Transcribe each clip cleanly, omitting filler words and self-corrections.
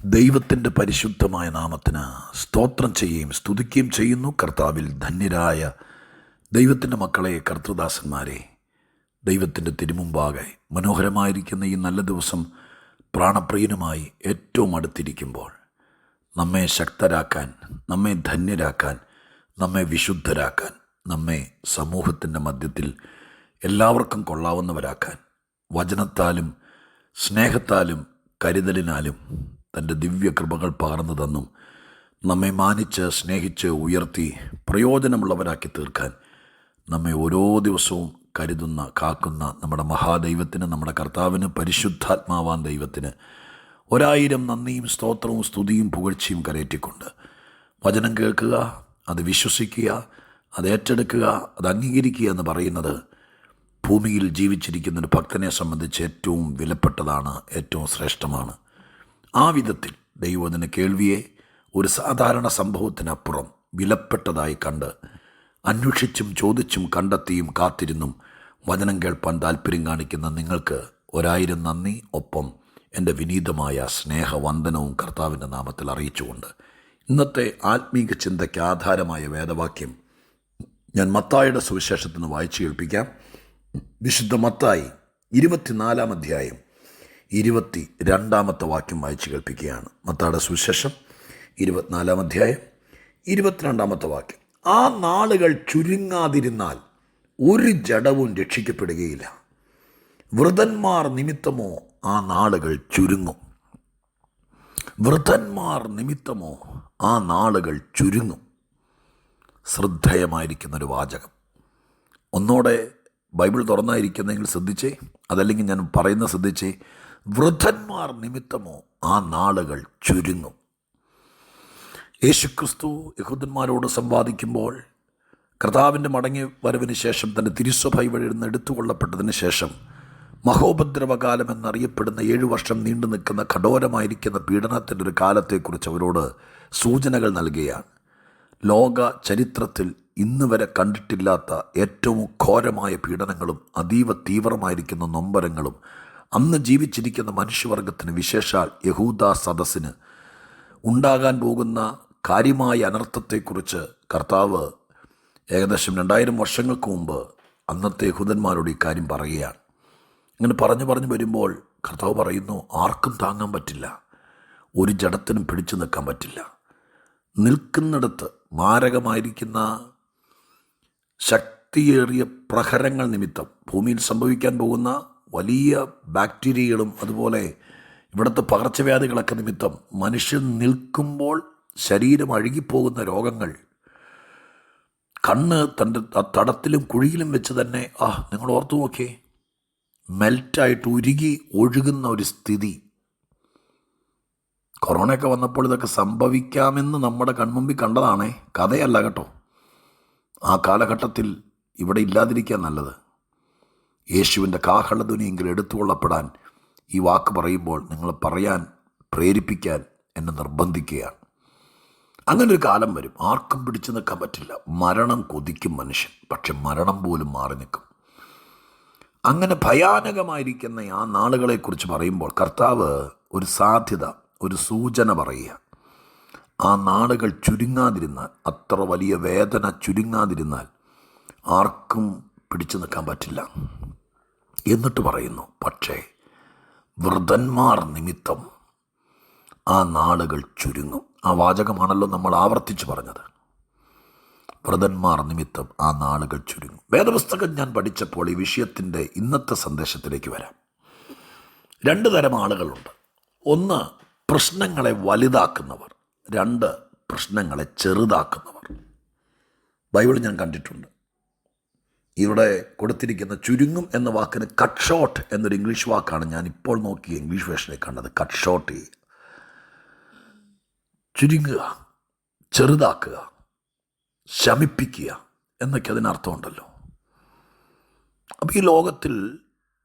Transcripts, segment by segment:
ദൈവത്തിൻ്റെ പരിശുദ്ധമായ നാമത്തിന് സ്തോത്രം ചെയ്യുകയും സ്തുതിക്കുകയും ചെയ്യുന്നു. കർത്താവിൽ ധന്യരായ ദൈവത്തിൻ്റെ മക്കളെ, കർത്തൃദാസന്മാരെ, ദൈവത്തിൻ്റെ തിരുമുമ്പാകെ മനോഹരമായിരിക്കുന്ന ഈ നല്ല ദിവസം പ്രാണപ്രിയനുമായി ഏറ്റവും അടുത്തിരിക്കുമ്പോൾ നമ്മെ ശക്തരാക്കാൻ, നമ്മെ ധന്യരാക്കാൻ, നമ്മെ വിശുദ്ധരാക്കാൻ, നമ്മെ സമൂഹത്തിൻ്റെ മധ്യത്തിൽ എല്ലാവർക്കും കൊള്ളാവുന്നവരാക്കാൻ വചനത്താലും സ്നേഹത്താലും കരുതലിനാലും തൻ്റെ ദിവ്യകൃപകൾ പകർന്നു തന്നും നമ്മെ മാനിച്ച് സ്നേഹിച്ച് ഉയർത്തി പ്രയോജനമുള്ളവരാക്കി തീർക്കാൻ നമ്മെ ഓരോ ദിവസവും കരുതുന്ന കാക്കുന്ന നമ്മുടെ മഹാദൈവത്തിന്, നമ്മുടെ കർത്താവിന്, പരിശുദ്ധാത്മാവാൻ ദൈവത്തിന് 1000 നന്ദിയും സ്തോത്രവും സ്തുതിയും പുകഴ്ചയും കരയറ്റിക്കൊണ്ട് വചനം കേൾക്കുക, അത് വിശ്വസിക്കുക, അത് ഏറ്റെടുക്കുക, അത് അംഗീകരിക്കുക എന്ന് പറയുന്നത് ഭൂമിയിൽ ജീവിച്ചിരിക്കുന്ന ഒരു ഭക്തനെ സംബന്ധിച്ച് ഏറ്റവും വിലപ്പെട്ടതാണ്, ഏറ്റവും ശ്രേഷ്ഠമാണ്. ആ വിധത്തിൽ ദൈവത്തിൻ്റെ കേൾവിയെ ഒരു സാധാരണ സംഭവത്തിനപ്പുറം വിലപ്പെട്ടതായി കണ്ട് അന്വേഷിച്ചും ചോദിച്ചും കണ്ടെത്തിയും കാത്തിരുന്നും വചനം കേൾപ്പാൻ താല്പര്യം കാണിക്കുന്ന നിങ്ങൾക്ക് 1000 നന്ദി. ഒപ്പം എൻ്റെ വിനീതമായ സ്നേഹവന്ദനവും കർത്താവിൻ്റെ നാമത്തിൽ അറിയിച്ചുകൊണ്ട് ഇന്നത്തെ ആത്മീക ചിന്തയ്ക്ക് ആധാരമായ വേദവാക്യം ഞാൻ മത്തായിയുടെ സുവിശേഷത്തിൽ നിന്ന് വായിച്ചു കേൾപ്പിക്കാം. വിശുദ്ധ മത്തായി 24-ാം അധ്യായം 22-ാമത്തെ വാക്യം വായിച്ചു കേൾപ്പിക്കുകയാണ്. മത്തായിയുടെ സുവിശേഷം 24-ാം അധ്യായം 22-ാമത്തെ വാക്യം. ആ നാളുകൾ ചുരുങ്ങാതിരുന്നാൽ ഒരു ജഡവും രക്ഷിക്കപ്പെടുകയില്ല. വൃതന്മാർ നിമിത്തമോ ആ നാളുകൾ ചുരുങ്ങും. വൃതന്മാർ നിമിത്തമോ ആ നാളുകൾ ചുരുങ്ങും. ശ്രദ്ധേയമായിരിക്കുന്നൊരു വാചകം. ഒന്നോടെ ബൈബിൾ തുറന്നായിരിക്കുന്നെങ്കിൽ ശ്രദ്ധിച്ചേ, അതല്ലെങ്കിൽ ഞാൻ പറയുന്ന ശ്രദ്ധിച്ചേ. വൃദ്ധന്മാർ നിമിത്തമോ ആ നാളുകൾ ചുരുങ്ങും. യേശുക്രിസ്തു യഹൂദന്മാരോട് സംവാദിക്കുമ്പോൾ കർത്താവിൻ്റെ മടങ്ങി വരവിന് ശേഷം തൻ്റെ തിരുസഭ വഴി നിന്ന് എടുത്തുകൊള്ളപ്പെട്ടതിന് ശേഷം മഹോപദ്രവകാലം എന്നറിയപ്പെടുന്ന 7 വർഷം നീണ്ടു നിൽക്കുന്ന കഠോരമായിരിക്കുന്ന പീഡനത്തിൻ്റെ ഒരു കാലത്തെക്കുറിച്ച് അവരോട് സൂചനകൾ നൽകുകയാണ്. ലോക ചരിത്രത്തിൽ ഇന്ന് വരെ കണ്ടിട്ടില്ലാത്ത ഏറ്റവും ഘോരമായ പീഡനങ്ങളും അതീവ തീവ്രമായിരിക്കുന്ന നൊമ്പരങ്ങളും അന്ന് ജീവിച്ചിരിക്കുന്ന മനുഷ്യവർഗത്തിന്, വിശേഷാൽ യഹൂദ സദസ്സിന് ഉണ്ടാകാൻ പോകുന്ന കാര്യമായ അനർത്ഥത്തെക്കുറിച്ച് കർത്താവ് ഏകദേശം 2000 വർഷങ്ങൾക്ക് മുമ്പ് അന്നത്തെ യഹൂദന്മാരോട് ഈ കാര്യം പറയുകയാണ്. ഇങ്ങനെ പറഞ്ഞു വരുമ്പോൾ കർത്താവ് പറയുന്നു, ആർക്കും താങ്ങാൻ പറ്റില്ല, ഒരു ജഡത്തിനും പിടിച്ചു നിൽക്കാൻ പറ്റില്ല. നിൽക്കുന്നിടത്ത് മാരകമായിരിക്കുന്ന ശക്തിയേറിയ പ്രഹരങ്ങൾ നിമിത്തം ഭൂമിയിൽ സംഭവിക്കാൻ പോകുന്ന വലിയ ബാക്ടീരിയകളും അതുപോലെ ഇവിടുത്തെ പകർച്ചവ്യാധികളൊക്കെ നിമിത്തം മനുഷ്യൻ നിൽക്കുമ്പോൾ ശരീരം അഴുകിപ്പോകുന്ന രോഗങ്ങൾ, കണ്ണ് തൻ്റെ തടത്തിലും കുഴിയിലും വെച്ച് തന്നെ നിങ്ങൾ ഓർത്തു നോക്കിയേ, മെൽറ്റായിട്ട് ഉരുകി ഒഴുകുന്ന ഒരു സ്ഥിതി. കൊറോണയൊക്കെ വന്നപ്പോൾ ഇതൊക്കെ സംഭവിക്കാമെന്ന് നമ്മുടെ കൺമുമ്പിൽ കണ്ടതാണേ, കഥയല്ല കേട്ടോ. ആ കാലഘട്ടത്തിൽ ഇവിടെ ഇല്ലാതിരിക്കാൻ നല്ലത്. യേശുവിൻ്റെ കാഹളധ്വനിയെങ്കിൽ എടുത്തുകൊള്ളപ്പെടാൻ ഈ വാക്ക് പറയുമ്പോൾ നിങ്ങൾ പറയാൻ പ്രേരിപ്പിക്കാൻ എന്നെ നിർബന്ധിക്കുകയാണ്. അങ്ങനൊരു കാലം വരും, ആർക്കും പിടിച്ചു നിൽക്കാൻ പറ്റില്ല. മരണം കൊതിക്കും മനുഷ്യൻ, പക്ഷെ മരണം പോലും മാറി നിൽക്കും. അങ്ങനെ ഭയാനകമായിരിക്കുന്ന ആ നാളുകളെക്കുറിച്ച് പറയുമ്പോൾ കർത്താവ് ഒരു സാധ്യത, ഒരു സൂചന പറയുക. ആ നാളുകൾ ചുരുങ്ങാതിരുന്നാൽ, അത്ര വലിയ വേദന ചുരുങ്ങാതിരുന്നാൽ ആർക്കും പിടിച്ചു നിൽക്കാൻ പറ്റില്ല എന്നിട്ട് പറയുന്നു, പക്ഷേ വൃദ്ധന്മാർ നിമിത്തം ആ നാളുകൾ ചുരുങ്ങും. ആ വാചകമാണല്ലോ നമ്മൾ ആവർത്തിച്ച് പറഞ്ഞത്. വൃദ്ധന്മാർ നിമിത്തം ആ നാളുകൾ ചുരുങ്ങും. വേദപുസ്തകം ഞാൻ പഠിച്ചപ്പോൾ ഈ വിഷയത്തിൻ്റെ ഇന്നത്തെ സന്ദേശത്തിലേക്ക് വരാം. 2 തരം ആളുകളുണ്ട്. ഒന്ന്, പ്രശ്നങ്ങളെ വലുതാക്കുന്നവർ. 2, പ്രശ്നങ്ങളെ ചെറുതാക്കുന്നവർ. ബൈബിൾ ഞാൻ കണ്ടിട്ടുണ്ട്. ഇവിടെ കൊടുത്തിരിക്കുന്ന ചുരുങ്ങും എന്ന വാക്കിന് കട്ട് ഷോട്ട് എന്നൊരു ഇംഗ്ലീഷ് വാക്കാണ് ഞാൻ ഇപ്പോൾ നോക്കിയ ഇംഗ്ലീഷ് വേർഷനിൽ കണ്ടത്. കട്ട് ഷോട്ട്, ചുരുങ്ങുക, ചെറുതാക്കുക, ശമിപ്പിക്കുക എന്നൊക്കെ അതിനർത്ഥമുണ്ടല്ലോ. അപ്പോൾ ഈ ലോകത്തിൽ,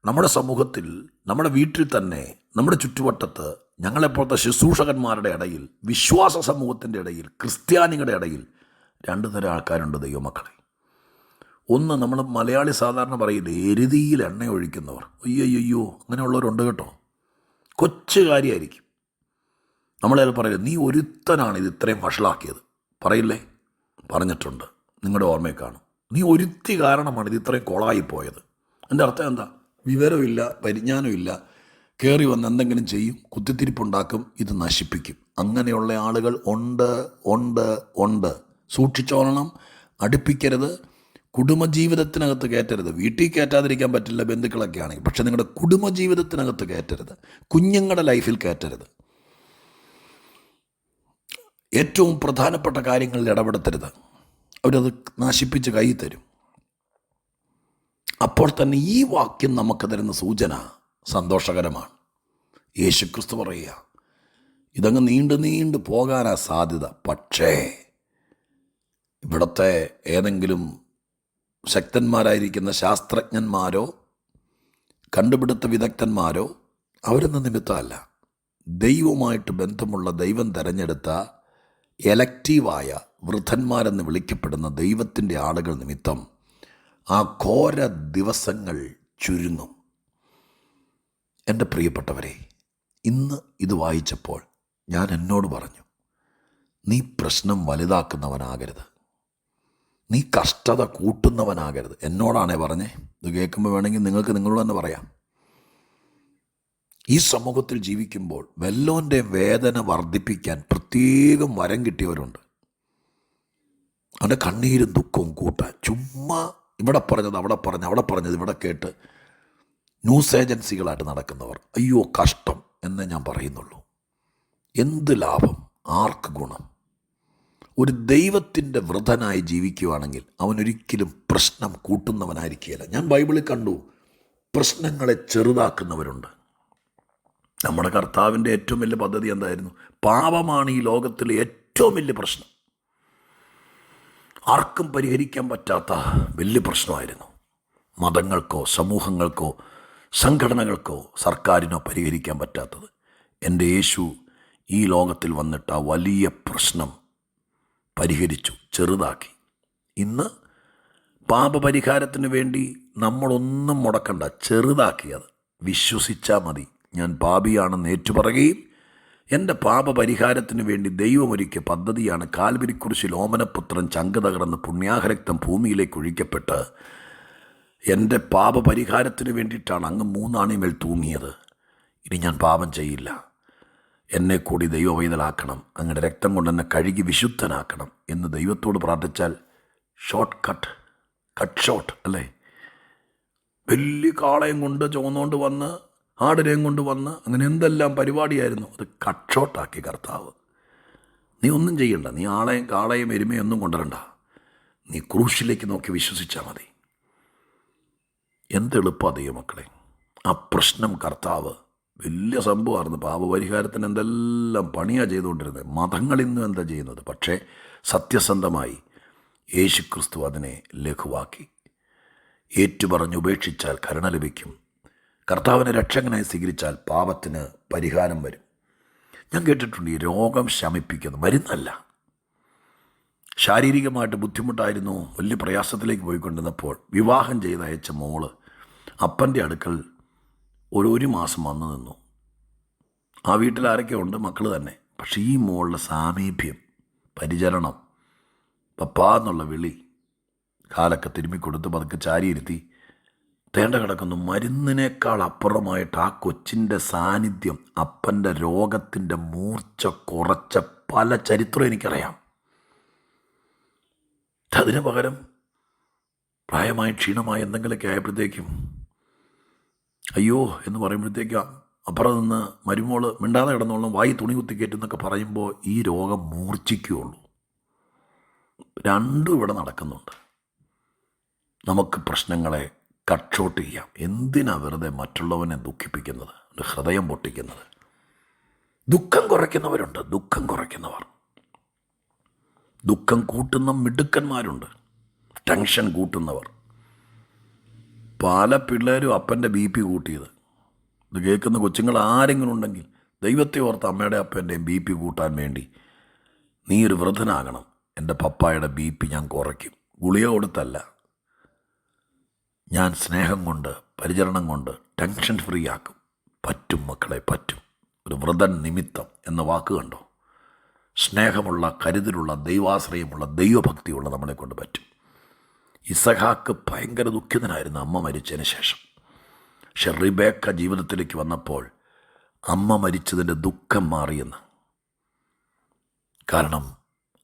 നമ്മുടെ സമൂഹത്തിൽ, നമ്മുടെ വീട്ടിൽ തന്നെ, നമ്മുടെ ചുറ്റുവട്ടത്ത് ഞങ്ങളെപ്പോഴത്തെ ശുശ്രൂഷകന്മാരുടെ ഇടയിൽ, വിശ്വാസ സമൂഹത്തിൻ്റെ ഇടയിൽ, ക്രിസ്ത്യാനികളുടെ ഇടയിൽ 2 തരം ആൾക്കാരുണ്ട് ദൈവമക്കളെ. ഒന്ന്, നമ്മൾ മലയാളി സാധാരണ പറയില്ലേ, എരുതിയിൽ എണ്ണ ഒഴിക്കുന്നവർ. അയ്യോ അങ്ങനെയുള്ളവരുണ്ട് കേട്ടോ. കൊച്ചു കാര്യമായിരിക്കും, നമ്മളത് പറയില്ല, നീ ഒരുത്തനാണ് ഇത് ഇത്രയും വഷളാക്കിയത്, പറയില്ലേ? പറഞ്ഞിട്ടുണ്ട്, നിങ്ങളുടെ ഓർമ്മയിൽ കാണും. നീ ഒരുത്തി കാരണമാണ് ഇത് ഇത്രയും കൊളായിപ്പോയത്. എൻ്റെ അർത്ഥം എന്താ? വിവരമില്ല, പരിജ്ഞാനമില്ല, കയറി വന്ന് എന്തെങ്കിലും ചെയ്യും, കുത്തിത്തിരിപ്പുണ്ടാക്കും, ഇത് നശിപ്പിക്കും. അങ്ങനെയുള്ള ആളുകൾ ഉണ്ട് ഉണ്ട് ഉണ്ട്. സൂക്ഷിച്ചോളണം, അടുപ്പിക്കരുത്. കുടുംബജീവിതത്തിനകത്ത് കയറ്റരുത്. വീട്ടിൽ കയറ്റാതിരിക്കാൻ പറ്റില്ല, ബന്ധുക്കളൊക്കെ ആണെങ്കിൽ, പക്ഷെ നിങ്ങളുടെ കുടുംബജീവിതത്തിനകത്ത് കയറ്റരുത്. കുഞ്ഞുങ്ങളുടെ ലൈഫിൽ കയറ്റരുത്. ഏറ്റവും പ്രധാനപ്പെട്ട കാര്യങ്ങളിൽ ഇടപെടുത്തരുത്. അവരത് നശിപ്പിച്ച് കൈ തരും. അപ്പോൾ തന്നെ ഈ വാക്യം നമുക്ക് തരുന്ന സൂചന സന്തോഷകരമാണ്. യേശുക്രിസ്തു പറയുക, ഇതങ്ങ് നീണ്ടു പോകാനാ സാധ്യത. പക്ഷേ ഇവിടുത്തെ ഏതെങ്കിലും ശക്തന്മാരായിരിക്കുന്ന ശാസ്ത്രജ്ഞന്മാരോ കണ്ടുപിടുത്ത വിദഗ്ധന്മാരോ അവരൊന്നും നിമിത്തമല്ല, ദൈവവുമായിട്ട് ബന്ധമുള്ള ദൈവം തിരഞ്ഞെടുത്ത എലക്റ്റീവായ വൃദ്ധന്മാരെന്ന് വിളിക്കപ്പെടുന്ന ദൈവത്തിൻ്റെ ആളുകൾ നിമിത്തം ആ ഘോര ദിവസങ്ങൾ ചുരുങ്ങും. എൻ്റെ പ്രിയപ്പെട്ടവരെ, ഇന്ന് ഇത് വായിച്ചപ്പോൾ ഞാൻ എന്നോട് പറഞ്ഞു, നീ പ്രശ്നം വലുതാക്കുന്നവനാകരുത്, നീ കഷ്ടത കൂട്ടുന്നവനാകരുത്. എന്നോടാണേ പറഞ്ഞേ. ഇത് കേൾക്കുമ്പോൾ വേണമെങ്കിൽ നിങ്ങൾക്ക് നിങ്ങളോട് തന്നെ പറയാം. ഈ സമൂഹത്തിൽ ജീവിക്കുമ്പോൾ വല്ലോൻ്റെ വേദന വർദ്ധിപ്പിക്കാൻ പ്രത്യേകം വരം കിട്ടിയവരുണ്ട്. അവൻ്റെ കണ്ണീരും ദുഃഖവും കൂട്ടാൻ ചുമ്മാ ഇവിടെ പറഞ്ഞത് അവിടെ പറഞ്ഞ്, അവിടെ പറഞ്ഞത് ഇവിടെ കേട്ട് ന്യൂസ് ഏജൻസികളായിട്ട് നടക്കുന്നവർ, അയ്യോ കഷ്ടം എന്നേ ഞാൻ പറയുന്നുള്ളൂ. എന്ത് ലാഭം, ആർക്ക് ഗുണം? ഒരു ദൈവത്തിൻ്റെ വൃദ്ധനായി ജീവിക്കുകയാണെങ്കിൽ അവനൊരിക്കലും പ്രശ്നം കൂട്ടുന്നവനായിരിക്കുകയില്ല. ഞാൻ ബൈബിളിൽ കണ്ടു, പ്രശ്നങ്ങളെ ചെറുതാക്കുന്നവരുണ്ട്. നമ്മുടെ കർത്താവിൻ്റെ ഏറ്റവും വലിയ പദ്ധതി എന്തായിരുന്നു? പാപമാണ് ഈ ലോകത്തിലെ ഏറ്റവും വലിയ പ്രശ്നം. ആർക്കും പരിഹരിക്കാൻ പറ്റാത്ത വലിയ പ്രശ്നമായിരുന്നു. മതങ്ങൾക്കോ സമൂഹങ്ങൾക്കോ സംഘടനകൾക്കോ സർക്കാരിനോ പരിഹരിക്കാൻ പറ്റാത്തത്. എൻ്റെ യേശു ഈ ലോകത്തിൽ വന്നിട്ട് ആ വലിയ പ്രശ്നം പരിഹരിച്ചു, ചെറുതാക്കി. ഇന്ന് പാപപരിഹാരത്തിന് വേണ്ടി നമ്മളൊന്നും മുടക്കണ്ട, ചെറുതാക്കിയത്. വിശ്വസിച്ചാൽ മതി. ഞാൻ പാപിയാണെന്ന് ഏറ്റുപറയുകയും എൻ്റെ പാപപരിഹാരത്തിന് വേണ്ടി ദൈവമൊരുക്കിയ പദ്ധതിയാണ് കാൽവരിക്കുരിശിൽ ഓമനപുത്രൻ ചങ്ക് തകർന്ന് പുണ്യാഹരക്തം ഭൂമിയിലേക്ക് ഒഴിക്കപ്പെട്ട് എൻ്റെ പാപപരിഹാരത്തിന് വേണ്ടിയിട്ടാണ് അങ്ങ് 3 ആണിമേൽ തൂങ്ങിയത്. ഇനി ഞാൻ പാപം ചെയ്യില്ല, എന്നെ കൂടി ദൈവവൈതലാക്കണം, അങ്ങയുടെ രക്തം കൊണ്ട് എന്നെ കഴുകി വിശുദ്ധനാക്കണം എന്ന് ദൈവത്തോട് പ്രാർത്ഥിച്ചാൽ കട്ട് ഷോട്ട് അല്ലേ? വലിയ കാളയും കൊണ്ട് ചുവന്നുകൊണ്ട് വന്ന്, ആടിനെയും കൊണ്ട് വന്ന്, അങ്ങനെ എന്തെല്ലാം പരിപാടിയായിരുന്നു, അത് കട്ട് ഷോട്ടാക്കി കർത്താവ്. നീ ഒന്നും ചെയ്യണ്ട, നീ ആളെയും കാളയും എരുമയും ഒന്നും കൊണ്ടുവരണ്ട, നീ ക്രൂശിലേക്ക് നോക്കി വിശ്വസിച്ചാൽ മതി. എന്തെളുപ്പാ ദൈവമക്കളെ. ആ പ്രശ്നം കർത്താവ് വലിയ സംഭവമായിരുന്നു. പാപപരിഹാരത്തിന് എന്തെല്ലാം പണിയാണ് ചെയ്തുകൊണ്ടിരുന്നത്. മതങ്ങളിന്നും എന്താ ചെയ്യുന്നത്? പക്ഷേ സത്യസന്ധമായി യേശുക്രിസ്തു അതിനെ ലഘുവാക്കി. ഏറ്റുപറഞ്ഞ് ഉപേക്ഷിച്ചാൽ കരുണ ലഭിക്കും. കർത്താവിനെ രക്ഷകനായി സ്വീകരിച്ചാൽ പാപത്തിന് പരിഹാരം വരും. ഞാൻ കേട്ടിട്ടുണ്ട്, ഈ രോഗം ശമിപ്പിക്കുന്നു, മരുന്നല്ല. ശാരീരികമായിട്ട് ബുദ്ധിമുട്ടായിരുന്നു, വലിയ പ്രയാസത്തിലേക്ക് പോയിക്കൊണ്ടിരുന്നപ്പോൾ വിവാഹം ചെയ്ത് അയച്ച മോള് അപ്പൻ്റെ അടുക്കൽ ഒരു മാസം വന്നു നിന്നു. ആ വീട്ടിൽ ആരൊക്കെ ഉണ്ട്? മക്കൾ തന്നെ. പക്ഷേ ഈ മോളുടെ സാമീപ്യം, പരിചരണം, പപ്പാ എന്നുള്ള വിളി, കാലൊക്കെ തിരുമ്മിക്കൊടുത്ത് പതുക്കെ ചാരിയിരുത്തി, തേണ്ട കിടക്കുന്നു. മരുന്നിനേക്കാൾ അപ്പുറമായിട്ട് ആ കൊച്ചിൻ്റെ സാന്നിധ്യം അപ്പൻ്റെ രോഗത്തിൻ്റെ മൂർച്ച കുറച്ച പല ചരിത്രം എനിക്കറിയാം. അതിന് പകരം പ്രായമായി ക്ഷീണമായി എന്തെങ്കിലുമൊക്കെ ആയപ്പോഴത്തേക്കും അയ്യോ എന്ന് പറയുമ്പോഴത്തേക്കും അപ്പുറം നിന്ന് മരുമോള് മിണ്ടാതെ കിടന്നോളം വായി തുണി കുത്തിക്കയറ്റെന്നൊക്കെ പറയുമ്പോൾ ഈ രോഗം മൂർച്ഛിക്കുകയുള്ളൂ. രണ്ടും ഇവിടെ നടക്കുന്നുണ്ട്. നമുക്ക് പ്രശ്നങ്ങളെ കട്ട് ഷോട്ട് ചെയ്യാം. എന്തിനാ വെറുതെ മറ്റുള്ളവനെ ദുഃഖിപ്പിക്കുന്നത്, ഹൃദയം പൊട്ടിക്കുന്നത്? ദുഃഖം കുറയ്ക്കുന്നവരുണ്ട്, ദുഃഖം കുറയ്ക്കുന്നവർ. ദുഃഖം കൂട്ടുന്ന മിടുക്കന്മാരുണ്ട്, ടെൻഷൻ കൂട്ടുന്നവർ. പല പിള്ളേരും അപ്പൻ്റെ BP കൂട്ടിയത്. ഇത് കേൾക്കുന്ന കൊച്ചുങ്ങൾ ആരെങ്കിലും ഉണ്ടെങ്കിൽ ദൈവത്തെ ഓർത്ത് അമ്മയുടെ അപ്പൻ്റെയും BP കൂട്ടാൻ വേണ്ടി നീ ഒരു വൃദ്ധനാകണം. എൻ്റെ പപ്പായുടെ BP ഞാൻ കുറയ്ക്കും. ഗുളിക കൊടുത്തല്ല, ഞാൻ സ്നേഹം കൊണ്ട്, പരിചരണം കൊണ്ട് ടെൻഷൻ ഫ്രീ ആക്കും. പറ്റും മക്കളെ, പറ്റും. ഒരു വ്രതൻ നിമിത്തം എന്ന വാക്ക് കണ്ടോ? സ്നേഹമുള്ള, കരുതലുള്ള, ദൈവാശ്രയമുള്ള, ദൈവഭക്തിയുള്ള നമ്മളെ കൊണ്ട് പറ്റും. ഇസഹാക്ക് ഭയങ്കര ദുഃഖിതനായിരുന്നു അമ്മ മരിച്ചതിന് ശേഷം. പക്ഷെ റിബേക്ക ജീവിതത്തിലേക്ക് വന്നപ്പോൾ അമ്മ മരിച്ചതിൻ്റെ ദുഃഖം മാറിയെന്ന്. കാരണം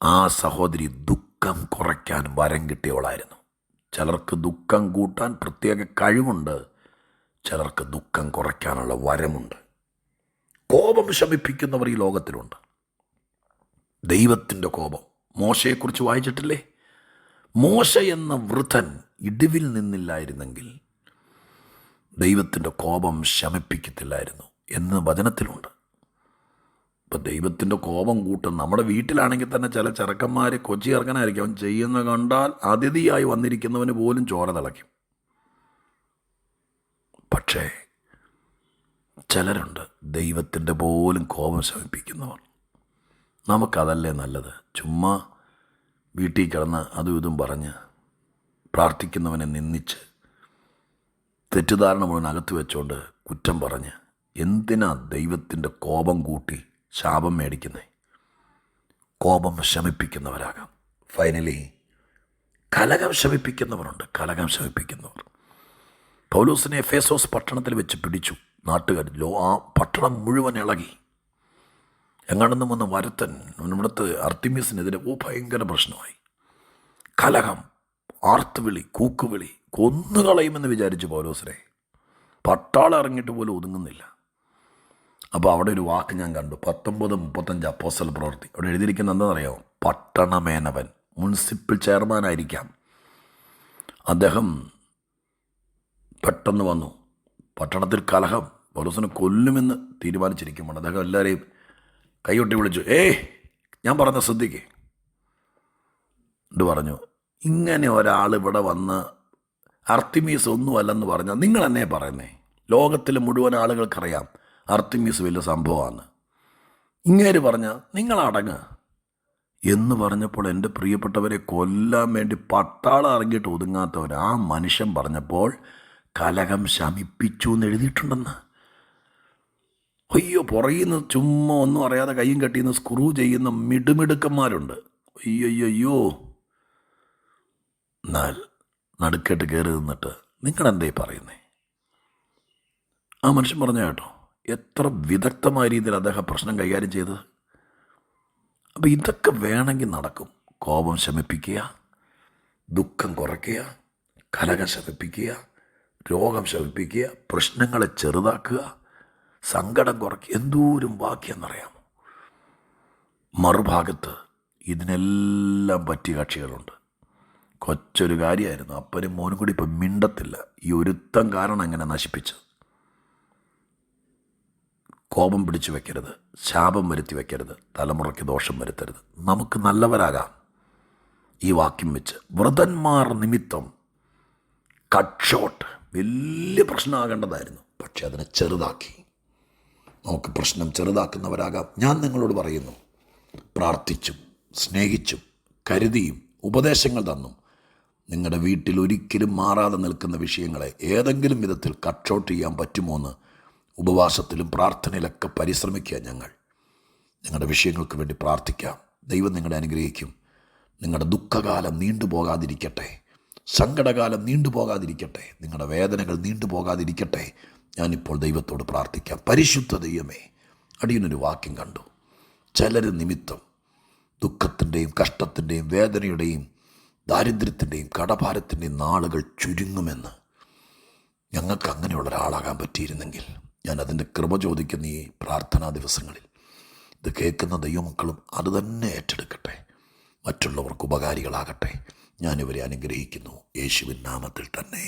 ആ സഹോദരി ദുഃഖം കുറയ്ക്കാൻ വരം കിട്ടിയവളായിരുന്നു. ചിലർക്ക് ദുഃഖം കൂട്ടാൻ പ്രത്യേക കഴിവുണ്ട്, ചിലർക്ക് ദുഃഖം കുറയ്ക്കാനുള്ള വരമുണ്ട്. കോപം ശമിപ്പിക്കുന്നവർ ഈ ലോകത്തിലുണ്ട്. ദൈവത്തിൻ്റെ കോപം മോശയെക്കുറിച്ച് വായിച്ചിട്ടില്ലേ? മോശ എന്ന വൃദ്ധൻ ഇടിവിൽ നിന്നില്ലായിരുന്നെങ്കിൽ ദൈവത്തിൻ്റെ കോപം ശമിപ്പിക്കത്തില്ലായിരുന്നു എന്ന് വചനത്തിലുണ്ട്. ഇപ്പം ദൈവത്തിൻ്റെ കോപം കൂട്ടും. നമ്മുടെ വീട്ടിലാണെങ്കിൽ തന്നെ ചില ചെറുക്കന്മാർ കൊച്ചി ഇറങ്ങാനായിരിക്കും, അവൻ ചെയ്യുന്ന കണ്ടാൽ അതിഥിയായി വന്നിരിക്കുന്നവന് പോലും ചോര തിളയ്ക്കും. പക്ഷേ ചിലരുണ്ട് ദൈവത്തിൻ്റെ പോലും കോപം ശമിപ്പിക്കുന്നവർ. നമുക്കതല്ലേ നല്ലത്? ചുമ്മാ വീട്ടിൽ കിടന്ന് അതും ഇതും പറഞ്ഞ് പ്രാർത്ഥിക്കുന്നവനെ നിന്ദിച്ച് തെറ്റിദ്ധാരണ മുഴുവൻ അകത്ത് വെച്ചുകൊണ്ട് കുറ്റം പറഞ്ഞ് എന്തിനാ ദൈവത്തിൻ്റെ കോപം കൂട്ടി ശാപം മേടിക്കുന്നേ? കോപം ശമിപ്പിക്കുന്നവരാകാം. ഫൈനലി കലഹം ശമിപ്പിക്കുന്നവരുണ്ട്. കലഹം ശമിപ്പിക്കുന്നവർ പൗലോസിനെ എഫേസോസ് പട്ടണത്തിൽ വെച്ച് പിടിച്ചു. നാട്ടുകാരിലോ ആ പട്ടണം മുഴുവൻ ഇളകി. എങ്ങാണ്ടെന്നും വന്ന വരത്തൻ ഇവിടുത്തെ അർത്തിമീസിനെതിരെ ഭയങ്കര പ്രശ്നമായി. കലഹം, ആർത്തുവിളി, കൂക്കുവിളി, കൊന്നുകളയുമെന്ന് വിചാരിച്ചു പൗലോസിനെ. പട്ടാളം ഇറങ്ങിയിട്ട് പോലും ഒതുങ്ങുന്നില്ല. അപ്പോൾ അവിടെ ഒരു വാക്ക് ഞാൻ കണ്ടു, 19:35 അപ്പോസ്തല പ്രവൃത്തി. അവിടെ എഴുതിയിരിക്കുന്നത് എന്താണെന്നറിയാമോ? പട്ടണമേനവൻ, മുനിസിപ്പൽ ചെയർമാനായിരിക്കാം അദ്ദേഹം. പെട്ടെന്ന് വന്നു. പട്ടണത്തിൽ കലഹം, പൗലോസിനെ കൊല്ലുമെന്ന് തീരുമാനിച്ചിരിക്കുമ്പോൾ അദ്ദേഹം എല്ലാവരെയും കൈയൊട്ടി വിളിച്ചു, ഞാൻ പറഞ്ഞ ശ്രദ്ധിക്കേ എന്ന് പറഞ്ഞു. ഇങ്ങനെ ഒരാൾ ഇവിടെ വന്ന് അർത്തിമീസ് ഒന്നുമല്ലെന്ന് പറഞ്ഞാൽ നിങ്ങൾ എന്നെ പറയുന്നേ? ലോകത്തിലെ മുഴുവൻ ആളുകൾക്കറിയാം അർത്തിമീസ് വലിയ സംഭവമാണ്. ഇങ്ങേര് പറഞ്ഞാൽ നിങ്ങളടങ്ങ് എന്ന് പറഞ്ഞപ്പോൾ എൻ്റെ പ്രിയപ്പെട്ടവരെ കൊല്ലാൻ വേണ്ടി പട്ടാളം ഇറങ്ങിയിട്ട് ഒതുങ്ങാത്തവർ ആ മനുഷ്യൻ പറഞ്ഞപ്പോൾ കലഹം ശമിപ്പിച്ചു എന്ന് എഴുതിയിട്ടുണ്ടെന്ന്. അയ്യോ, പുറകിൽ നിന്ന് ചുമ്മാ ഒന്നും അറിയാതെ കയ്യും കെട്ടിന്ന് സ്ക്രൂ ചെയ്യുന്ന മിടുമിടുക്കന്മാരുണ്ട്. അയ്യോ. എന്നാൽ നടുക്കേട്ട് കയറി നിന്നിട്ട് നിങ്ങളെന്തേ പറയുന്നേ? ആ മനുഷ്യൻ പറഞ്ഞ കേട്ടോ, എത്ര വിദഗ്ധമായ രീതിയിൽ അദ്ദേഹം പ്രശ്നം കൈകാര്യം ചെയ്തത്. അപ്പം ഇതൊക്കെ വേണമെങ്കിൽ നടക്കും. കോപം ശമിപ്പിക്കുക, ദുഃഖം കുറയ്ക്കുക, കലഹം ശമിപ്പിക്കുക, രോഗം ശമിപ്പിക്കുക, പ്രശ്നങ്ങളെ ചെറുതാക്കുക, സങ്കടം കുറയ്ക്കുക. എന്തോരം വാക്യെന്നറിയാമോ? മറുഭാഗത്ത് ഇതിനെല്ലാം പറ്റിയ കക്ഷികളുണ്ട്. കൊച്ചൊരു കാര്യമായിരുന്നു, അപ്പനും മോനും കൂടി ഇപ്പം മിണ്ടത്തില്ല. ഈ ഒരുത്തം കാരണം എങ്ങനെ നശിപ്പിച്ചത്. കോപം പിടിച്ചു വെക്കരുത്, ശാപം വരുത്തി വെക്കരുത്, തലമുറയ്ക്ക് ദോഷം വരുത്തരുത്. നമുക്ക് നല്ലവരാകാം. ഈ വാക്യം വെച്ച് വ്രതന്മാർ നിമിത്തം കട്ട് ഷോട്ട് വലിയ പ്രശ്നമാകേണ്ടതായിരുന്നു, പക്ഷെ അതിനെ ചെറുതാക്കി. നമുക്ക് പ്രശ്നം ചെറുതാക്കുന്നവരാകാം. ഞാൻ നിങ്ങളോട് പറയുന്നു, പ്രാർത്ഥിച്ചും സ്നേഹിച്ചും കരുതിയും ഉപദേശങ്ങൾ തന്നും നിങ്ങളുടെ വീട്ടിൽ ഒരിക്കലും മാറാതെ നിൽക്കുന്ന വിഷയങ്ങളെ ഏതെങ്കിലും വിധത്തിൽ കട്ട് ഷോട്ട് ചെയ്യാൻ പറ്റുമോ എന്ന് ഉപവാസത്തിലും പ്രാർത്ഥനയിലൊക്കെ പരിശ്രമിക്കുക. നിങ്ങളുടെ വിഷയങ്ങൾക്ക് വേണ്ടി പ്രാർത്ഥിക്കാം. ദൈവം നിങ്ങളെ അനുഗ്രഹിക്കും. നിങ്ങളുടെ ദുഃഖകാലം നീണ്ടുപോകാതിരിക്കട്ടെ, സങ്കടകാലം നീണ്ടുപോകാതിരിക്കട്ടെ, നിങ്ങളുടെ വേദനകൾ നീണ്ടുപോകാതിരിക്കട്ടെ. ഞാനിപ്പോൾ ദൈവത്തോട് പ്രാർത്ഥിക്കാം. പരിശുദ്ധ ദൈവമേ, അടിയനൊരു വാക്യം കണ്ടു. ചിലർ നിമിത്തം ദുഃഖത്തിൻ്റെയും കഷ്ടത്തിൻ്റെയും വേദനയുടെയും ദാരിദ്ര്യത്തിൻ്റെയും കടഭാരത്തിൻ്റെയും നാളുകൾ ചുരുങ്ങുമെന്ന്. ഞങ്ങൾക്ക് അങ്ങനെയുള്ള ഒരാളാകാൻ പറ്റിയിരുന്നെങ്കിൽ ഞാൻ അതിൻ്റെ കൃപ ചോദിക്കുന്ന ഈ പ്രാർത്ഥനാ ദിവസങ്ങളിൽ ഇത് കേൾക്കുന്ന ദൈവമക്കളും അത് തന്നെ ഏറ്റെടുക്കട്ടെ, മറ്റുള്ളവർക്ക് ഉപകാരികളാകട്ടെ. ഞാനിവരെ അനുഗ്രഹിക്കുന്നു യേശുവിൻ നാമത്തിൽ തന്നെ.